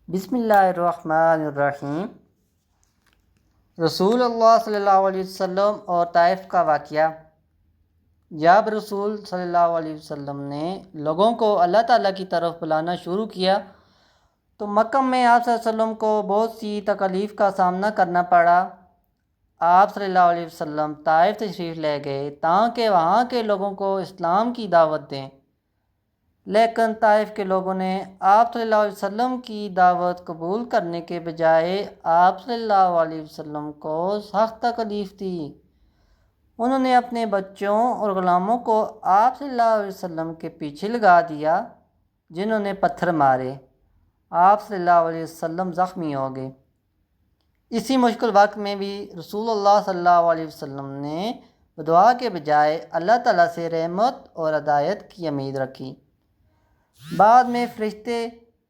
بسم اللہ الرحمن الرحیم۔ رسول اللہ صلی اللہ علیہ وسلم اور طائف کا واقعہ۔ جب رسول صلی اللہ علیہ وسلم نے لوگوں کو اللہ تعالیٰ کی طرف بلانا شروع کیا تو مکہ میں آپ صلی اللہ علیہ وسلم کو بہت سی تکالیف کا سامنا کرنا پڑا۔ آپ صلی اللہ علیہ وسلم طائف تشریف لے گئے تاکہ وہاں کے لوگوں کو اسلام کی دعوت دیں، لیکن طائف کے لوگوں نے آپ صلی اللہ علیہ وسلم کی دعوت قبول کرنے کے بجائے آپ صلی اللہ علیہ وسلم کو سخت تکلیف دی۔ انہوں نے اپنے بچوں اور غلاموں کو آپ صلی اللہ علیہ وسلم کے پیچھے لگا دیا، جنہوں نے پتھر مارے۔ آپ صلی اللہ علیہ وسلم زخمی ہو گئے۔ اسی مشکل وقت میں بھی رسول اللہ صلی اللہ علیہ وسلم نے دعا کے بجائے اللہ تعالیٰ سے رحمت اور ہدایت کی امید رکھی۔ بعد میں فرشتے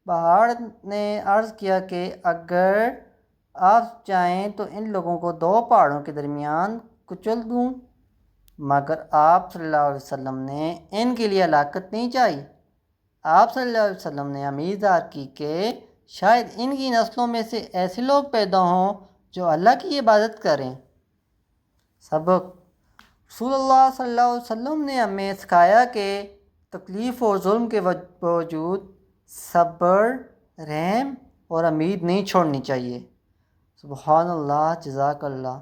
پہاڑ نے عرض کیا کہ اگر آپ چاہیں تو ان لوگوں کو دو پہاڑوں کے درمیان کچل دوں، مگر آپ صلی اللہ علیہ وسلم نے ان کے لیے ہلاکت نہیں چاہی۔ آپ صلی اللہ علیہ وسلم نے امید ظاہر کی کہ شاید ان کی نسلوں میں سے ایسے لوگ پیدا ہوں جو اللہ کی عبادت کریں۔ سبق: رسول اللہ صلی اللہ علیہ وسلم نے ہمیں سکھایا کہ تکلیف اور ظلم کے باوجود صبر، رحم اور امید نہیں چھوڑنی چاہیے۔ سبحان اللہ، جزاک اللہ۔